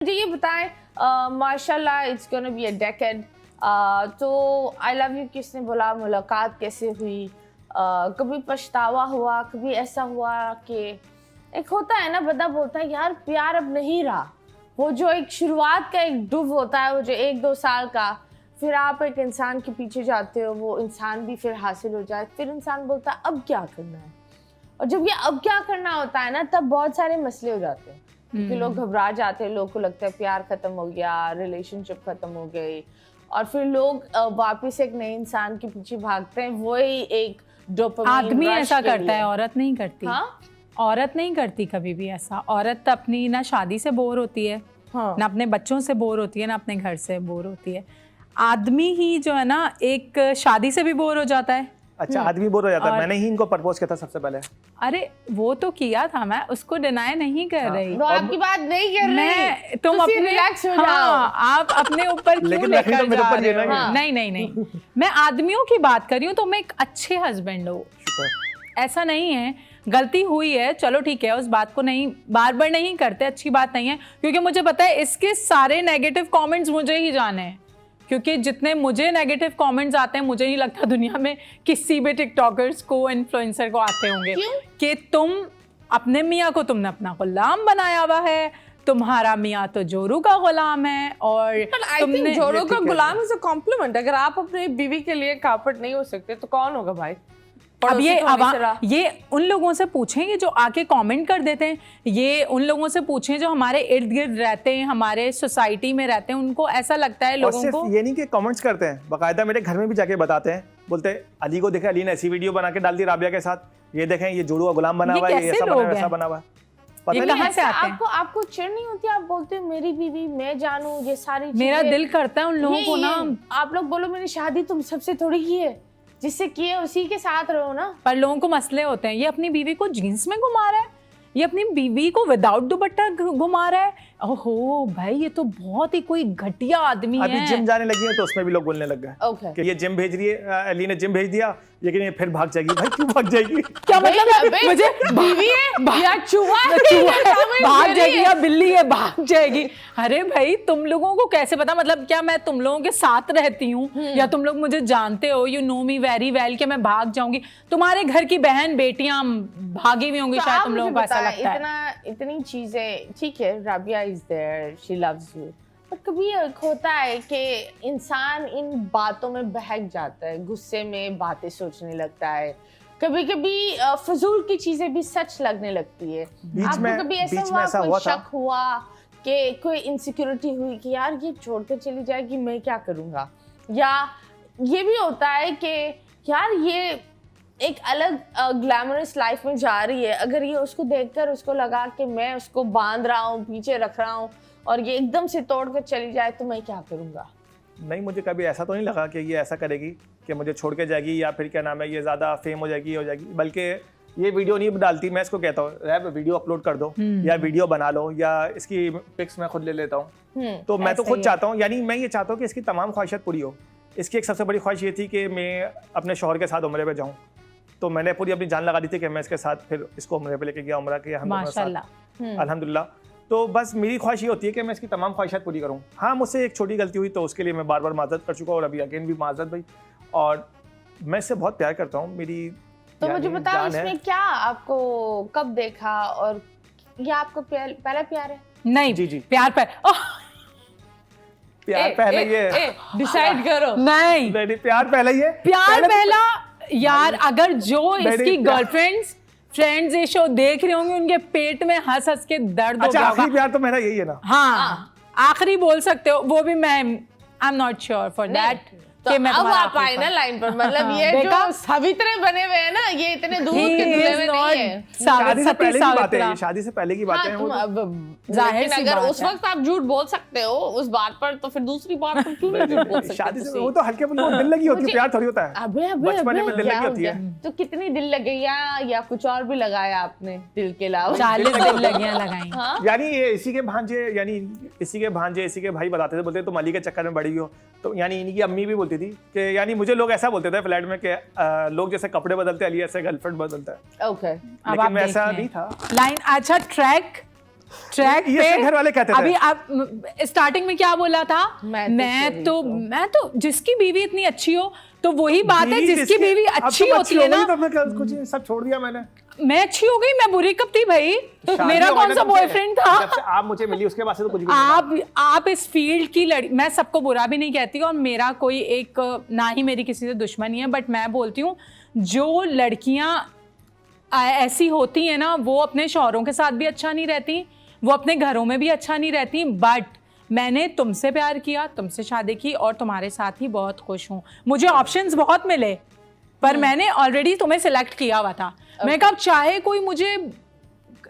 मुझे ये बताएं, माशाल्लाह it's gonna be a decade, तो आई लव यू किसने बोला, मुलाकात कैसे हुई, कभी पछतावा हुआ, कभी ऐसा हुआ कि एक होता है ना, बंदा बोलता है यार प्यार अब नहीं रहा, वो जो एक शुरुआत का एक डुब होता है, वो जो 1-2 साल का, फिर आप एक इंसान के पीछे जाते हो, वो इंसान भी फिर हासिल हो जाए, फिर इंसान बोलता है अब क्या करना है। और जब ये अब क्या करना होता है ना, तब बहुत सारे मसले हो जाते हैं, क्योंकि लोग घबरा जाते हैं, लोग को लगता है प्यार खत्म हो गया, रिलेशनशिप खत्म हो गई, और फिर लोग वापस एक नए इंसान के पीछे भागते हैं। वही एक डोपामाइन आदमी रश ऐसा के करता लिए। है, औरत नहीं करती। हाँ? औरत नहीं करती कभी भी ऐसा। औरत अपनी ना शादी से बोर होती है, हाँ। ना अपने बच्चों से बोर होती है, ना अपने घर से बोर होती है। आदमी ही जो है ना, एक शादी से भी बोर हो जाता है। अच्छा, आदमी बोर हो जाता है। मैंने ही इनको प्रपोज किया था सबसे पहले। अरे वो तो किया था, मैं उसको डिनाई नहीं कर रही। तो आपकी बात नहीं कर रही, तुम अपने रिलैक्स हो हाँ, जाओ। आप अपने ऊपर क्यों लेकिन लेकर रखनी तो मेरे जा ऊपर रहे ये हो? नहीं है। नहीं मैं आदमियों की बात कर रही हूँ। तो मैं एक अच्छे हस्बैंड हूँ, ऐसा नहीं है। गलती हुई है, चलो ठीक है, उस बात को नहीं बार बार नहीं करते, अच्छी बात नहीं है, क्योंकि मुझे पता है इसके सारे नेगेटिव कमेंट्स मुझे ही जाने हैं। क्योंकि जितने मुझे नेगेटिव कमेंट्स आते हैं, मुझे नहीं लगता दुनिया में किसी भी टिकटॉकर्स को, इन्फ्लुएंसर को आते होंगे कि तुम अपने मियाँ को तुमने अपना गुलाम बनाया हुआ है, तुम्हारा मियाँ तो जोरू का गुलाम है। और तुमने जोरू का गुलाम इज अ कॉम्प्लीमेंट। अगर आप अपनी बीवी के लिए कापट नहीं हो सकते तो कौन होगा भाई? अब ये उन लोगों से पूछें जो आके कमेंट कर देते हैं, ये उन लोगों से पूछें जो हमारे इर्द गिर्द रहते हैं, हमारे सोसाइटी में रहते हैं। उनको ऐसा लगता है लोगों को, ये नहीं कि कमेंट्स करते हैं, बाकायदा मेरे घर में भी जाके बताते हैं, बोलते हैं अली को देखे, अली ने ऐसी वीडियो बना के डाल दी राबिया के साथ, ये देखें ये जोड़ू का गुलाम बना हुआ है, ये ऐसा बना वैसा बना हुआ है। ये कहाँ से आते हैं? आपको चिढ़ नहीं होती? आप बोलते हो मेरी बीवी, मैं जानू, ये सारी मेरा दिल करता है उन लोगों को ना, आप लोग बोलो मेरी शादी तुम सबसे थोड़ी की है, जिससे किए उसी के साथ रहो ना। पर लोगों को मसले होते हैं। ये अपनी बीवी को जीन्स में घुमा रहा है, ये अपनी बीवी को विदाउट दुपट्टा घुमा रहा है। ओहो भाई, ये तो बहुत ही कोई घटिया आदमी है। अभी जिम जाने लगी है तो उसमें भी लोग बोलने लग गए कि ये जिम भेज रही है, अली ने जिम भेज दिया, लेकिन ये फिर भाग जाएगी। भाई क्यों भाग जाएगी? क्या मतलब? मुझे बीवी है या चूहा भाग जाएगी या बिल्ली है भाग जाएगी? अरे भाई, तुम लोगों को कैसे पता? मतलब क्या मैं तुम लोगों के साथ रहती हूँ या तुम लोग मुझे जानते हो, you know me very well, कि मैं भाग जाऊंगी? तुम्हारे घर की बहन बेटियां भागी हुई होंगी, शायद तुम लोगों को ऐसा लगता है। इतनी चीजें ठीक है, Rabia is there, she loves you, पर कभी एक होता है कि इंसान इन बातों में बहक जाता है, गुस्से में बातें सोचने लगता है, कभी कभी फजूल की चीजें भी सच लगने लगती है। आपको कभी ऐसा हुआ, शक हुआ कि कोई इनसिक्योरिटी हुई कि यार ये छोड़कर चली जाएगी, मैं क्या करूँगा? या ये भी होता है कि यार ये एक अलग ग्लैमरस लाइफ में जा रही है, अगर ये उसको देखकर उसको लगा कि मैं उसको बांध रहा हूँ, पीछे रख रहा हूँ, और ये एकदम से तोड़कर चली जाए तो मैं क्या करूँगा? नहीं, मुझे कभी ऐसा तो नहीं लगा कि ये ऐसा करेगी कि मुझे छोड़ के जाएगी, या फिर क्या नाम है, ये ज़्यादा फेम हो जाएगी बल्कि ये वीडियो नहीं डालती, मैं इसको कहता हूँ रैब वीडियो अपलोड कर दो, या वीडियो बना लो, या इसकी पिक्स मैं खुद ले लेता हूँ। तो मैं तो खुद चाहता हूँ, यानी मैं ये चाहता हूँ कि इसकी तमाम ख्वाहिशात पूरी हो। इसकी एक सबसे बड़ी ख्वाहिश ये थी कि मैं अपने शौहर के साथ उम्रे पे जाऊँ, तो मैंने पूरी अपनी जान लगा दी थी कि मैं इसके साथ फिर इसको उम्रे पे लेके गया, उम्रा किया हम दोनों साथ, अल्हम्दुलिल्लाह। तो बस मेरी ख्वाहिश ये होती है कि मैं इसकी तमाम ख्वाहिशात पूरी करूँ। हाँ, मुझसे एक छोटी गलती हुई तो उसके लिए मैं बार बार माजरत कर चुका हूँ, और अभी अगेन भी माजरत भाई, और मैं इससे बहुत प्यार करता हूँ। मेरी तो मुझे बताओ इसमें क्या आपको कब देखा, और ये आपका पहला प्यार है? नहीं जी प्यार प्यार पहले ये डिसाइड करो। नहीं, प्यार पहले ये प्यार पहला यार। अगर जो इसकी गर्लफ्रेंड्स फ्रेंड्स ये शो देख रही होंगी, उनके पेट में हंस हंस के दर्द हो गया। आखिरी प्यार तो मेरा यही है ना। हाँ, आखिरी बोल सकते हो, वो भी मैं आई am not sure for that. तो अब आप आए ना लाइन पर, मतलब ये जो सवित्रे बने हुए हैं ना, ये इतने दूध के धुले हुए नहीं है। शादी से पहले की बातें हैं, शादी से पहले की बातें हैं। जाहिर सी बात है, उस वक्त आप झूठ बोल सकते हो उस बात पर, तो फिर दूसरी बात पर क्यों नहीं झूठ बोल सकते? शादी से वो तो हल्के फुल्के दिल लगी होती है, प्यार थोड़ी होता है। बचपन में दिल लगी होती है। तो कितनी दिल लगे, या कुछ और भी लगाया आपने दिल के अलावा? 40 दिल लगियां लगाई। यानी ये इसी के भांजे, यानी इसी के भाई बताते थे, बोलते तुम अली के चक्कर में बड़ी हो। तो यानी इनकी अम्मी भी बोलती थी कि, यानी मुझे लोग ऐसा बोलते थे फ्लैट में कि लोग जैसे कपड़े बदलते, अली ऐसे गर्लफ्रेंड बदलता है। ओके, लेकिन मैं ऐसा नहीं था। लाइन अच्छा ट्रैक ट्रैक ये पे घर वाले कहते थे। अभी आप स्टार्टिंग में क्या बोला था? मैं तो जिसकी बीवी इतनी अच्छी हो तो वही बात है, जिसकी बीवी अच्छी होती है ना। तो मैं कुछ सब छोड़ दिया मैंने। मैं अच्छी हो गई, मैं बुरी कब थी भाई? शादी मेरा हो कौन गई सा ना तुमसे। बॉयफ्रेंड था? जब से आप मुझे मिली उसके बाद से तो कुछ भी नहीं आप इस फील्ड की मैं सबको बुरा भी नहीं कहती और मेरा कोई एक ना ही मेरी किसी से दुश्मनी है, बट मैं बोलती हूँ जो लड़कियां ऐसी होती हैं ना, वो अपने शौहरों के साथ भी अच्छा नहीं रहती, वो अपने घरों में भी अच्छा नहीं रहती। बट मैंने तुमसे प्यार किया, तुमसे शादी की और तुम्हारे साथ ही बहुत खुश हूँ। मुझे ऑप्शंस बहुत मिले पर मैंने ऑलरेडी तुम्हें सिलेक्ट किया हुआ था। मैं कब चाहे कोई मुझे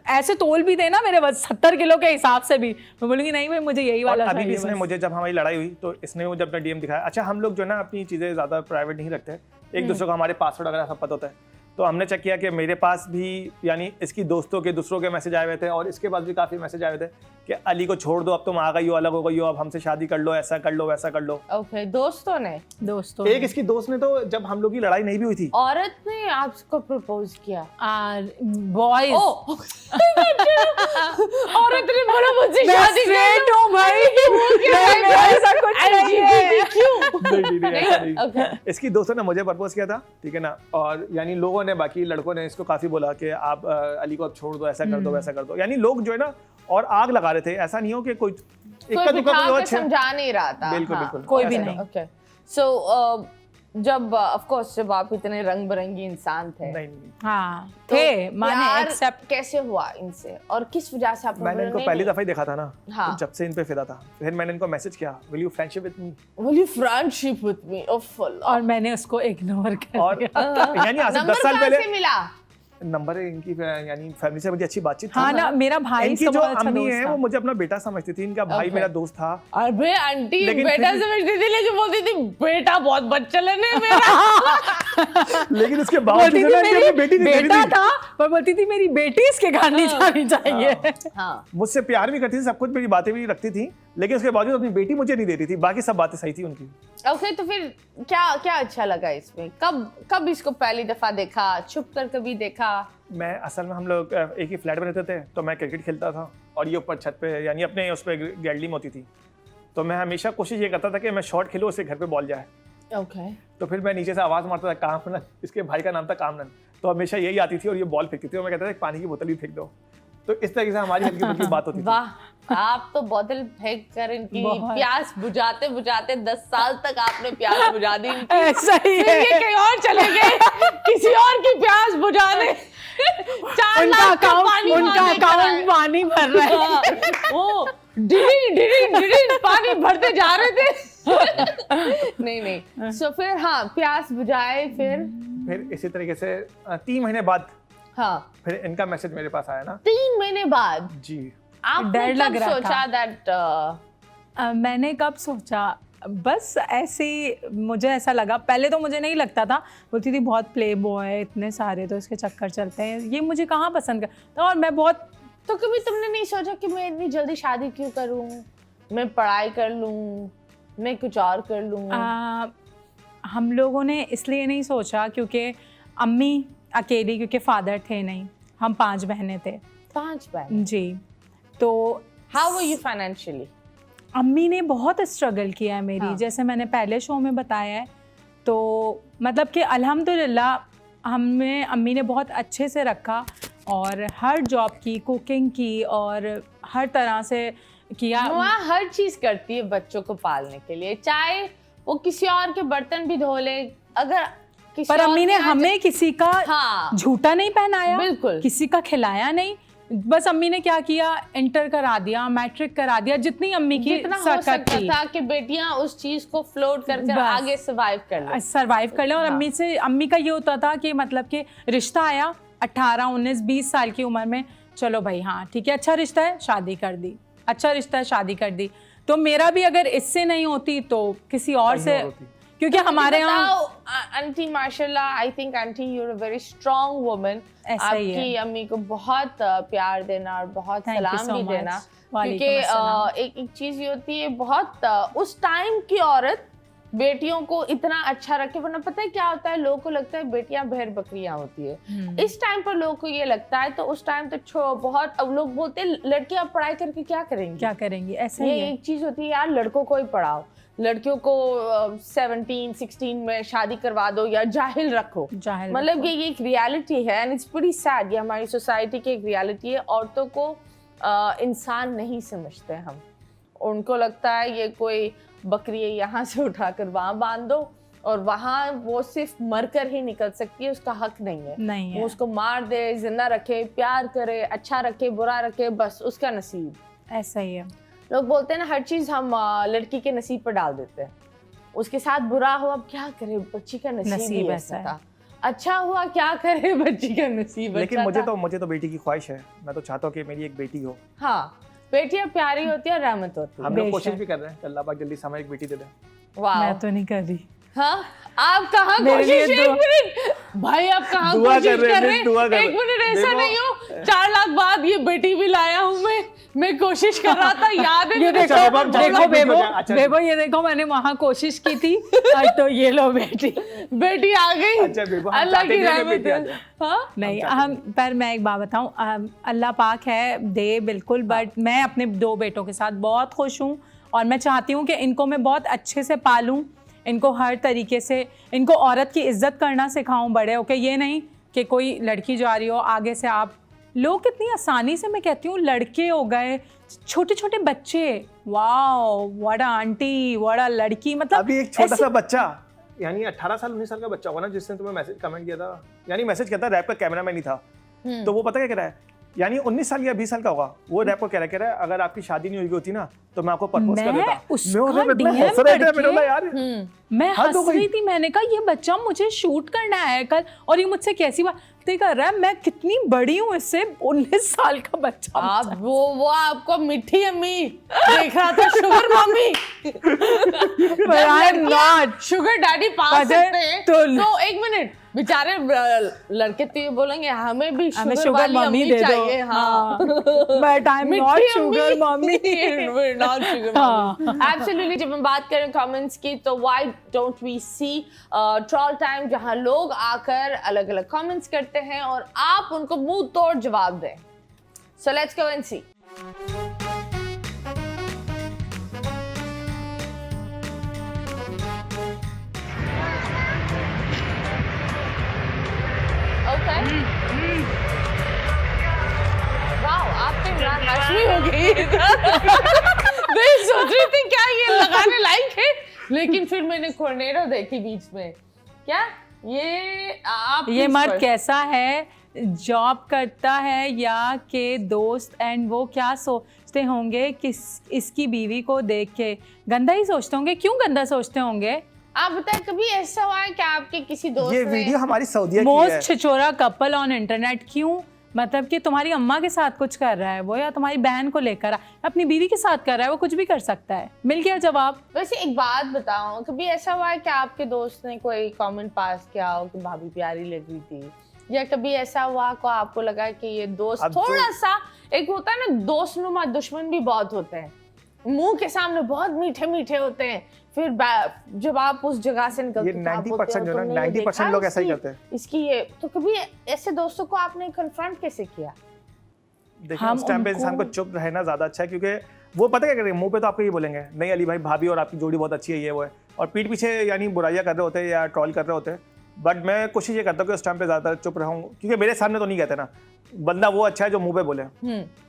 ऐसे तोल भी देना मेरे 70 किलो के हिसाब से भी, मैं बोलूँगी नहीं भाई मुझे यही वाला अभी भी चाहिए इसने बस। मुझे, जब हमारी लड़ाई हुई तो इसने मुझे अपना डीएम दिखाया। अच्छा, हम लोग जो है ना अपनी चीज़ें ज़्यादा प्राइवेट नहीं रखते, एक दूसरे को हमारे पासवर्ड वगैरह सब पता होता है। तो हमने चेक किया कि मेरे पास भी यानी इसकी दोस्तों के दूसरों के मैसेज आए हुए थे और इसके पास भी काफ़ी मैसेज आए हुए थे कि अली को छोड़ दो, अब तुम आ गई हो, अलग हो गई हो, अब हमसे शादी कर लो, ऐसा कर लो, वैसा कर लो। ओके, दोस्तों ने एक इसकी दोस्त ने तो, जब हम लोग की लड़ाई नहीं भी हुई थी, औरत ने आपको प्रपोज किया? बॉयज औरत ने बोला मुझसे शादी स्ट्रेट हूँ भाई, मैं ऐसा कुछ नहीं है। नहीं, ऐसा नहीं। Okay. इसकी दोस्तों ने मुझे प्रपोज किया था, ठीक है ना, और यानी लोगों ने, बाकी लड़कों ने इसको काफी बोला कि आप अली को अब छोड़ दो, ऐसा कर दो, वैसा कर दो। यानी लोग जो है ना और आग लगा रहे थे। ऐसा नहीं हो कि कोई इक्का दुक्का कोई और समझा नहीं रहा था। बिल्कुल बिल्कुल कोई भी ऐसा नहीं। ओके, सो जब ऑफ कोर्स जब आप इतने रंग बिरंगी इंसान थे, नहीं। हाँ तो थे, माने प्यार एक्सेप्ट। कैसे हुआ इनसे और किस वजह से आप? मैंने इनको पहली दफा ही देखा था ना, हाँ। तो जब से इन पे फिदा था। फिर मैंने इनको मैसेज किया, will you friendship with me, Will you friendship with me? Oh, full. और मैंने उसको इग्नोर कर और दिया। यानी आज से नंबर 10 साल कहाँ पहले से मिला? नंबर है इनकी, यानी फैमिली से मुझे अच्छी बातचीत थी। हाँ ना, मेरा भाई इनकी इसका जो बहुत अच्छा अम्मी दोस्त है था। वो मुझे अपना बेटा समझती थी, इनका भाई Okay. मेरा दोस्त था। अरे आंटी लेकिन बेटा फिर भी- समझती थी, लेकिन बोलती थी बेटा बहुत बच्चलन है मेरा। लेकिन उसके बोलती बावजूद थी ना इनकी अपनी बेटी नहीं बेटा थी। था, पर बोलती थी मेरी बेटी इसके घर नहीं जानी चाहिए। हाँ, मुझसे प्यार भी करती थी, सब कुछ, मेरी बातें भी रखती थी, लेकिन उसके बावजूद अपनी बेटी मुझे नहीं देती थी। बाकी सब बातें सही थी उनकी। ओके, तो फिर क्या क्या अच्छा लगा इसमें? कब इसको पहली दफा देखा? छुप कर कभी देखा? मैं असल में, हम लोग एक ही फ्लैट में रहते थे, तो मैं क्रिकेट खेलता था और ये ऊपर छत पे, यानी अपने उस पर गैलरी में होती थी, तो मैं हमेशा कोशिश ये करता था कि मैं शॉट खेलूँ, उससे घर पे बॉल जाए। ओके, तो फिर मैं नीचे से आवाज़ मारता था, कामनन, इसके भाई का नाम था कामनन, तो हमेशा यही आती थी और ये बॉल फेंकती थी और मैं कहता था पानी की बोतल भी फेंक दो। तो इस तरीके से हमारी हल्की फुल्की बात होती थी। वाह, आप तो बोतल फेंक कर इनकी बहुत। प्यास बुझाते बुझाते 10 साल तक आपने प्यास बुझा दी इनकी। ऐसा ही फिर है। ये कहीं और चले गए किसी और की प्यास बुझाने। 4 उनका लाख का पानी अकाउंट पानी भर रहा है। हाँ, वो डिडिंग पानी भरते जा रहे थे। नहीं, सो फिर हाँ, प्यास बुझाए। फिर इसी तरीके से 3 महीने बाद हाँ, फिर इनका मैसेज मेरे पास आया ना। 3 महीने बाद जी। आपने डर लग कब रहा सोचा था। दैट? मैंने कब सोचा, बस ऐसे ही मुझे ऐसा लगा। पहले तो मुझे नहीं लगता था, बोलती थी बहुत प्ले बॉय, इतने सारे तो इसके चक्कर चलते हैं, ये मुझे कहाँ पसंद करता। और मैं बहुत, तो कभी तुमने नहीं सोचा कि मैं इतनी जल्दी शादी क्यों करूं, मैं पढ़ाई कर लूं, मैं कुछ और कर लूं? हम लोगों ने इसलिए नहीं सोचा क्योंकि अम्मी अकेली, क्योंकि फादर थे नहीं, हम 5 बहनें थे। 5 बहन। जी, तो हाउ वर यू फाइनेंशियली? अम्मी ने बहुत स्ट्रगल किया है मेरी। हाँ। जैसे मैंने पहले शो में बताया है, तो मतलब कि अल्हम्दुलिल्लाह हमें अम्मी ने बहुत अच्छे से रखा और हर जॉब की, कुकिंग की और हर तरह से किया। वहाँ हर चीज करती है बच्चों को पालने के लिए, चाहे वो किसी और के बर्तन भी धो ले। अगर किसी पर और अम्मी ने के यहाँ हमें किसी का हाँ, झूठा नहीं पहनाया, बिल्कुल। किसी का खिलाया नहीं। बस अम्मी ने क्या किया, इंटर करा दिया, मैट्रिक करा दिया, जितनी अम्मी की जितना हो सकत सकता थी था कि बेटियां उस चीज को फ्लोट कर बस। आगे सर्वाइव कर ले। सरवाइव कर ले। और हाँ। अम्मी का ये होता था कि मतलब कि रिश्ता आया 18, 19, 20 साल की उम्र में, चलो भाई हाँ ठीक है, अच्छा रिश्ता है, शादी कर दी, अच्छा रिश्ता है, शादी कर दी। तो मेरा भी अगर इससे नहीं होती तो किसी और कहीं से, और होती। क्योंकि हमारे यहाँ आंटी माशाल्लाह, I think aunty you are a very strong woman. ऐसा ही आपकी है। अम्मी को बहुत प्यार देना और बहुत Thank you सलाम so भी much. देना, वालेकुम क्योंकि अस्सलाम। एक चीज ये होती है, बहुत उस टाइम की औरत बेटियों को इतना अच्छा रखे, वरना पता है क्या होता है, लोगों को लगता है बेटियां भेड़ बकरियां होती है। इस टाइम पर लोगों को ये लगता है, तो उस टाइम तो बहुत, अब लोग बोलते हैं लड़कियां पढ़ाई करके क्या करेंगी, ऐसा ही ये है। एक चीज होती है यार, लड़कों को ही पढ़ाओ, लड़कियों को 17-16 में शादी करवा दो या जाहिल रखो। मतलब ये एक रियलिटी है एंड इट्स प्रीटी सैड। ये हमारी सोसाइटी की एक रियलिटी है। औरतों को इंसान नहीं समझते हम, उनको लगता है ये कोई बकरी है, यहाँ से उठाकर वहाँ बांध दो, और वहाँ वो सिर्फ मरकर ही निकल सकती है, उसका हक नहीं है। वो उसको मार दे, जिंदा रखे, प्यार करे, अच्छा रखे, बुरा रखे, बस उसका नसीब। ऐसा ही है। लोग बोलते हैं ना हर चीज हम लड़की के नसीब पर डाल देते हैं, उसके साथ बुरा हुआ अब क्या करे, बच्ची का नसीब ही ऐसा था, अच्छा हुआ क्या करे, बच्ची का नसीब। लेकिन मुझे तो बेटी की ख्वाहिश है, मैं तो चाहता हूँ कि मेरी एक बेटी हो। हाँ, बेटियां प्यारी होती है, रहमत होती है। हम लोग कोशिश भी कर रहे हैं, अल्लाह पाक जल्दी समय एक बेटी दे दे। वाह, मैं तो नहीं कर रही। हाँ, आप कहाँ कोशिश, एक मिनट भाई, आप कहाँ कोशिश कर रहे हैं? एक मिनट, ऐसा नहीं हो, 4 लाख बाद ये बेटी भी लाया हूँ मैं कोशिश कर रहा था, याद है? ये देखो बेबो, ये देखो मैंने वहाँ कोशिश की थी, आज तो ये लो बेटी आ गई। अच्छा बेबो, अल्लाह की रहमत है। हाँ नहीं, हम पर मैं एक बात बताऊं, अल्लाह पाक है दे बिल्कुल, बट मैं अपने 2 बेटों के साथ बहुत खुश हूँ और मैं चाहती हूँ कि इनको मैं बहुत अच्छे से पालूं, इनको हर तरीके से, इनको औरत की इज्जत करना सिखाऊं बड़े होके। ये नहीं कि कोई लड़की जा रही हो आगे से आप लोग कितनी आसानी से, मैं कहती हूँ लड़के हो गए, छोटे छोटे बच्चे, वाओ व्हाट आंटी व्हाट लड़की, मतलब अभी एक छोटा सा बच्चा, यानी 18 साल 19 साल का बच्चा होगा ना, जिसने तुम्हें मैसेज कमेंट किया था, यानी मैसेज किया था, रैप का कैमरामैन ही था, तो वो पता क्या कह रहा है, यानी 19 साल या 20 साल का होगा वो, रैप को कह रहा है अगर आपकी शादी नहीं हुई होती ना तो मैं आपको प्रपोज कर देता। मैं हंस रही थी, मैंने कहा ये बच्चा मुझे शूट करना है कल, और ये मुझसे कैसी बातें कर रहा है, मैं कितनी बड़ी हूँ इससे, 19 साल का बच्चा। आप वो आपको मिठी अम्मी देख रहा था, शुगर मम्मी, शुगर डैडी पा सकते हैं तो एक मिनट, बेचारे लड़के तो ये बोलेंगे हमें भी शुगर मम्मी चाहिए। हाँ, but I am not sugar mummy, not sugar mummy. Absolutely. जब हम बात करें कमेंट्स की, तो why don't we see troll time, जहां लोग आकर अलग अलग कमेंट्स करते हैं और आप उनको मुंह तोड़ जवाब दें। सो लेट्स गो एंड सी। हो गई मैं सोच रही थी क्या ये लगाने लायक है, लेकिन फिर मैंने कोर्नेडो देखी बीच में। क्या ये मर्द कैसा है, जॉब करता है या के दोस्त, एंड वो क्या सोचते होंगे कि इसकी बीवी को देख के गंदा ही सोचते होंगे। क्यों गंदा सोचते होंगे? आप बताएं, कभी ऐसा हुआ है कि आपके किसी दोस्त ये वीडियो हमारी सऊदीया की है, मोस्ट छिछोरा कपल ऑन इंटरनेट। क्यों? मतलब कि तुम्हारी अम्मा के साथ कुछ कर रहा है वो, या तुम्हारी बहन को लेकर अपनी बीवी के साथ कर रहा है वो, कुछ भी कर सकता है। मिल गया जवाब। वैसे एक बात बताओ, कभी ऐसा हुआ है कि आपके दोस्त ने कोई कमेंट पास किया हो कि भाभी प्यारी लग रही थी, या कभी ऐसा हुआ को आपको लगा कि ये दोस्त थोड़ा सा, एक होता है ना दोस्त नुमा, दुश्मन भी बहुत होते हैं, मुंह के सामने बहुत मीठे मीठे होते हैं, फिर जब आप उस जगह से निकलते हैं, 90% जो ना 90% लोग ऐसा ही करते हैं इसकी ये। तो कभी ऐसे दोस्तों को आपने कन्फ्रंट कैसे किया? देखिए उस टाइम पे इंसान को चुप रहना ज्यादा अच्छा है, क्योंकि वो पता क्या करेंगे, मुंह पे तो आपको ये बोलेंगे नहीं अली भाई भाभी और आपकी जोड़ी बहुत अच्छी है, ये वो है, और पीठ पीछे यानी बुराइयां कर रहे होते हैं या ट्रोल कर रहे होते हैं। बट मैं कोशिश ये करता हूँ कि उस टाइम पे ज्यादा चुप रहूँ, क्योंकि मेरे सामने तो नहीं कहते ना, बंदा वो अच्छा है जो मुंह पे बोले।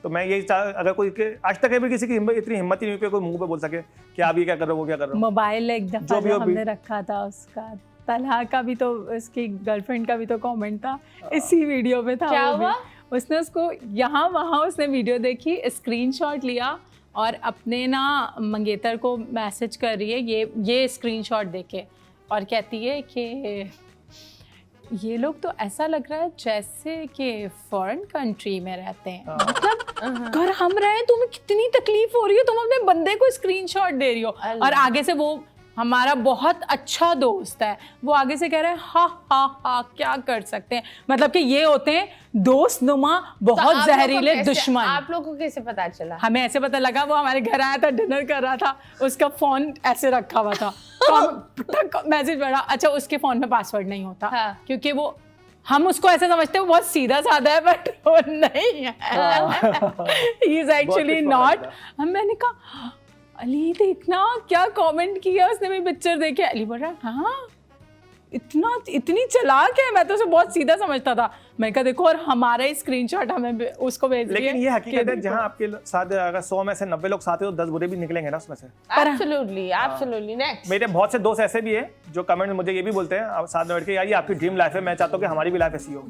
तो मैं यही अगर कोई आज तक भी किसी की इतनी हिम्मत ही नहीं हुई कि कोई मुंह पे बोल सके कि आप ये क्या कर रहे हो, वो क्या कर रहे हो। मोबाइल एक दफा जो हमने रखा था उसका, तलहा का भी तो, उसकी गर्लफ्रेंड का भी तो कमेंट था, इसी वीडियो में था। क्या हुआ? उसने उसको यहाँ वहाँ उसने वीडियो देखी, स्क्रीनशॉट लिया और अपने ना मंगेतर को मैसेज कर रही है ये स्क्रीनशॉट देके, और कहती है कि ये लोग तो ऐसा लग रहा है जैसे कि फॉरेन कंट्री में रहते हैं, मतलब घर हम रहे, तुम्हें कितनी तकलीफ हो रही है, तुम अपने बंदे को स्क्रीनशॉट दे रही हो, और आगे से वो हमारा बहुत अच्छा दोस्त है, वो आगे से कह रहे हैं हा हा हा क्या कर सकते हैं, मतलब कि ये होते हैं दोस्त नुमा बहुत जहरीले दुश्मन। आप लोगों को कैसे पता चला? हमें ऐसे पता लगा, वो हमारे घर आया था, डिनर कर रहा था, उसका फोन ऐसे रखा हुआ था, तो मैसेज पड़ा, अच्छा उसके फोन में पासवर्ड नहीं होता। हाँ। क्योंकि वो हम उसको ऐसे समझते हैं वो बहुत सीधा साधा है, बट वो नहीं है, ही इज एक्चुअली नॉट। मैंने कहा अली देखना क्या कमेंट किया उसने मेरी पिक्चर देखे। अली बोल रहा हाँ इतनी चालाक है, मैं तो उसे बहुत सीधा समझता था। मैं कहा देखो, और हमारा ही स्क्रीनशॉट हमें उसको भेज दिया। लेकिन ये हकीकत है, जहाँ आपके साथ अगर 100 में से 90 लोग साथ हैं तो 10 बुरे भी निकलेंगे ना उसमें से। एब्सोल्युटली। नेक्स्ट, मेरे बहुत से दोस्त ऐसे भी हैं जो कमेंट में मुझे ये भी बोलते हैं साथ में बैठ के, यार ये आपकी ड्रीम लाइफ है, मैं चाहता हूँ कि हमारी भी लाइफ ऐसी हो।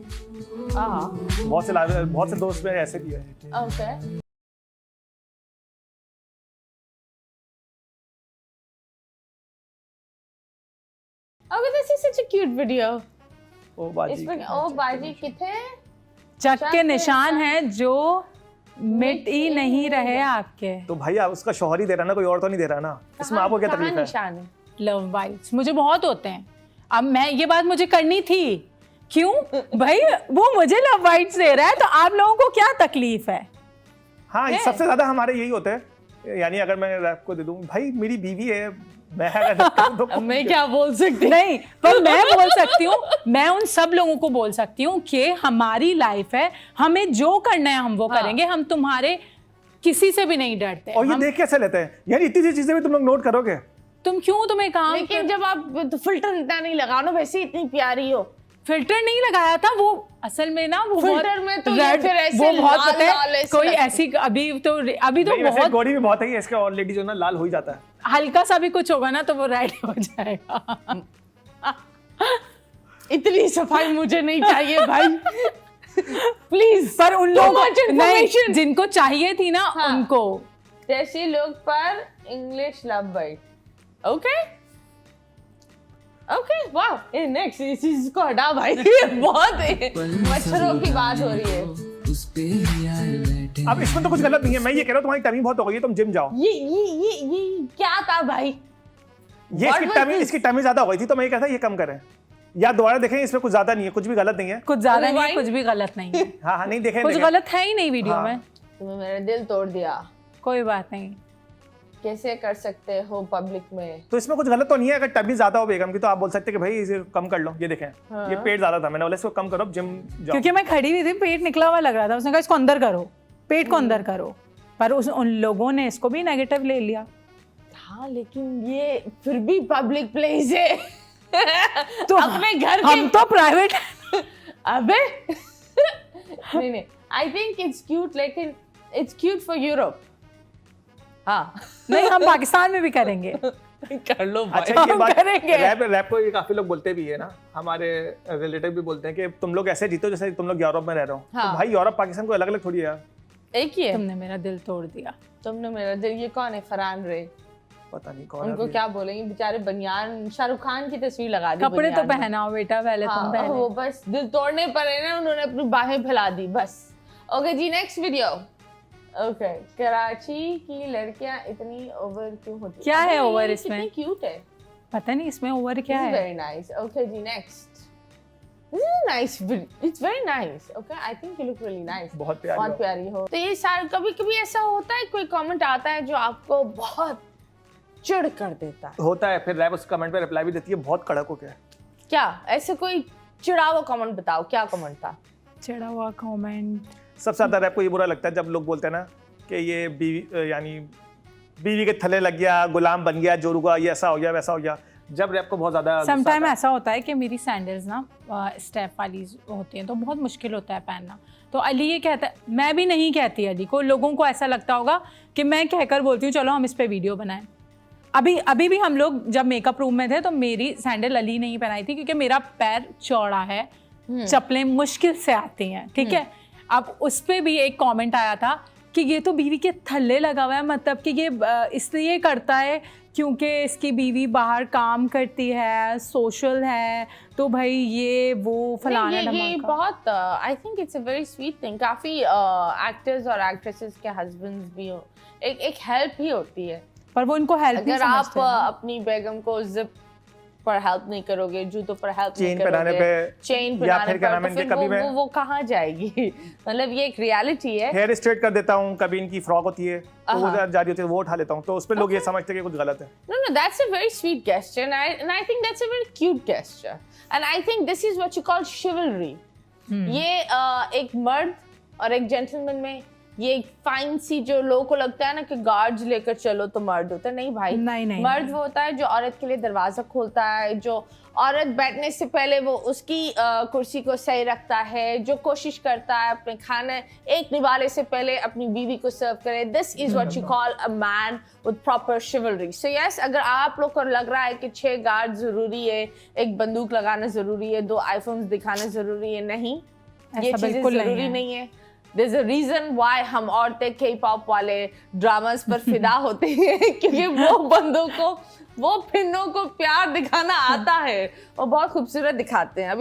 बहुत से दोस्त मेरे ऐसे भी है। Okay, okay, this is such a cute video. ओ बाजी, इसमें ओ बाजी किथे चक के निशान हैं जो मिट ही नहीं रहे आपके। तो भाई आप उसका शौहर ही दे रहा ना, कोई और तो नहीं दे रहा ना, इसमें आपको क्या तकलीफ है? निशान है? लव बाइट्स मुझे बहुत होते हैं। अब मैं ये बात मुझे करनी थी, क्यों भाई वो मुझे लव बाइट्स दे रहा है तो आप लोगों को क्या तकलीफ है? हाँ, सबसे ज्यादा हमारे यही होते हैं। यानी अगर मैं रैप को दे दूं, भाई मेरी बीवी है, मैं अगर तो मैं क्या बोल सकती नहीं, पर मैं बोल सकती हूँ, मैं उन सब लोगों को बोल सकती हूँ कि हमारी लाइफ है, हमें जो करना है हम वो करेंगे, हम तुम्हारे किसी से भी नहीं डरते। और ये देख कैसे लेते हैं यार, इतनी सी चीजें भी तुम लोग नोट करोगे? तुम क्यों, तुम्हें काम, लेकिन जब आप फिल्टर इतना नहीं लगाओ ना, वैसे इतनी प्यारी हो। फिल्टर नहीं लगाया था, वो असल में ना वो फिल्टर बहुत में तो ये रेड, फिर ऐसे वो बहुत लाल पता लाल है ऐसे कोई लगता है। ऐसी अभी तो नहीं, वैसे बहुत गोरी भी बहुत है, इसके ऑलरेडी जो ना लाल हो ही जाता है। हल्का सा भी कुछ होगा ना तो वो रेड हो जाएगा। इतनी सफाई मुझे नहीं चाहिए भाई, प्लीज। पर उन लोगों नहीं, जिनको चाहिए थी ना उनको। जैसी लोग पर English love bite. Okay okay, वाह। नेक्स्ट, इस चीज को हटा भाई, बहुत मच्छरों की बात हो रही है। अब इसमें तो कुछ गलत नहीं है, मैं ये कह रहा हूँ तुम्हारी टमी बहुत हो गई है, तुम जिम जाओ। ये क्या था भाई? ये इसकी टमी ज्यादा हो गई थी, तो मैं ये कहता ये कम करें या दोबारा देखें, इसमें कुछ ज्यादा नहीं है, कुछ भी गलत नहीं है। कुछ ज्यादा नहीं, कुछ भी गलत नहीं है। हाँ नहीं देखें, कुछ गलत है ही नहीं वीडियो में। तुमने मेरा दिल तोड़ दिया। कोई बात नहीं, कैसे कर सकते हो पब्लिक में? तो इसमें कुछ गलत तो नहीं है। अगर टमी ज्यादा हो बेगम की तो आप बोल सकते हैं कि भाई इसे कम कर लो। ये देखें, ये पेट ज्यादा था, मैंने बोला इसको कम करो, जिम जाओ। क्योंकि मैं खड़ी हुई थी, पेट निकला हुआ लग रहा था, उसने कहा इसको अंदर करो, पेट को अंदर करो, पर उन लोगों ने इसको भी नेगेटिव ले लिया। हाँ, लेकिन ये फिर भी पब्लिक प्लेस है। तो अपने घर हम तो प्राइवेट। अबे नहीं, आई थिंक इट्स क्यूट, लेकिन इट्स क्यूट फॉर यूरोप। हाँ नहीं, हम पाकिस्तान में भी करेंगे। कर लो भाई। अच्छा, ये बात करेंगे। रैप को ये काफी लोग बोलते भी है ना, हमारे रिलेटिव भी बोलते हैं कि तुम लोग ऐसे जीतो जैसे तुम लोग यूरोप में रह रहे हो। हाँ। तो भाई यूरोप पाकिस्तान को अलग अलग थोड़ी है यार। एक ही है। तुमने मेरा दिल तोड़ दिया। तुमने मेरा दिल, ये कौन है? फरहान रे। पता नहीं कौन है उनको अभी। क्या बोलेंगे बेचारे, बनियान, शाहरुख खान की तस्वीर लगा दी कपड़े तो बनियान में। पहनाओ बेटा, पहले तुम हाँ, पहने। वो बस दिल तोड़ने पर है ना, उन्होंने अपनी बाहें फैला दी बस। ओके जी, नेक्स्ट वीडियो। ओके, कराची की लड़कियां इतनी ओवर क्यों होती? क्या है अबे, over ये इसमें? कितनी क्यूट है। पता नहीं इसमें ओवर क्या है। Very nice. ओके जी, next. This is nice. It's very nice. Okay, I think you look really nice. बहुत प्यारी बहुत हो। प्यारी हो। तो ये सारे कभी-कभी ऐसा होता है, कोई कमेंट आता है जो आपको बहुत चिढ़ कर देता है। होता है, फिर रैप उस कमेंट पे रिप्लाई भी देती है, बहुत कड़क हो गया। क्या ऐसे कोई चिढ़ा हुआ कमेंट बताओ, क्या कमेंट था? चिढ़ा हुआ कमेंट। सबसे ज्यादा रैप को ये बुरा लगता है जब लोग बोलते हैं ना कि ये बीवी, यानी बीवी के थले लग गया, गुलाम बन गया, जोरुगा, ये ऐसा हो गया, वैसा हो गया। जब रैप को बहुत ज्यादा समटाइम ऐसा होता है कि मेरी सैंडल्स ना स्टेप वाली होती हैं तो बहुत मुश्किल होता है पहनना। तो अली ये कहता है, मैं भी नहीं कहती अली को, लोगों को ऐसा लगता होगा कि मैं कहकर बोलती हूँ चलो हम इस पे वीडियो बनाएं। अभी भी हम लोग जब मेकअप रूम में थे तो मेरी सैंडल अली नहीं पहनाई थी क्योंकि मेरा पैर चौड़ा है, चप्पलें मुश्किल से आती हैं, ठीक है। अब उस पर भी एक कमेंट आया था कि ये तो बीवी के थल्ले लगा हुआ है, मतलब कि ये इसलिए करता है क्योंकि इसकी बीवी बाहर काम करती है, सोशल है, तो भाई ये वो फलाना ये ढमाका। बहुत I think it's a very sweet thing. काफ़ी एक्टर्स और एक्ट्रेसेस के हस्बैंड्स भी एक हेल्प ही होती है। पर वो इनको हेल्प नहीं अगर आप समझते हैं। अपनी बेगम को जिप पर हेल्प नहीं करोगे, जूतों पर हेल्प नहीं चेन पहनाने करोगे, पे, चेन या पहनाने फिर क्या नाम पर, है तो इनके, फिर कभी मैं वो कहाँ जाएगी? मतलब ये एक रियलिटी है। हेयर स्ट्रेट कर देता हूँ, कभी इनकी फ्रॉक होती है तो वो जा रही होती है, वो उठा लेता हूँ, तो उस पर लोग ये समझते हैं कि कुछ गलत है। No, that's a very sweet gesture, and I think that's a very cute gesture, and I think this is what you call chivalry. ये एक मर्द और एक जेंटलमैन में ये एक फाइन सी, जो लोगों को लगता है ना कि गार्ड्स लेकर चलो तो मर्द होता है, नहीं भाई। नहीं, मर्द नहीं। वो होता है जो औरत के लिए दरवाजा खोलता है, जो औरत बैठने से पहले वो उसकी कुर्सी को सही रखता है, जो कोशिश करता है अपने खाने एक निवाले से पहले अपनी बीवी को सर्व करे। This is what you call a man with proper शिवलरी। So yes, अगर आप लोग को लग रहा है कि 6 गार्ड जरूरी है, एक बंदूक लगाना जरूरी है, 2 आईफोन्स दिखाना जरूरी है, नहीं, ये ऐसा चीजें बिल्कुल नहीं जरूरी है। नहीं है। There's a reason why हम औरतें K-pop वाले ड्रामास पर फिदा होते हैं, क्योंकि वो बंदों को, वो फिन्नों को प्यार दिखाना आता है और बहुत खूबसूरत दिखाते हैं।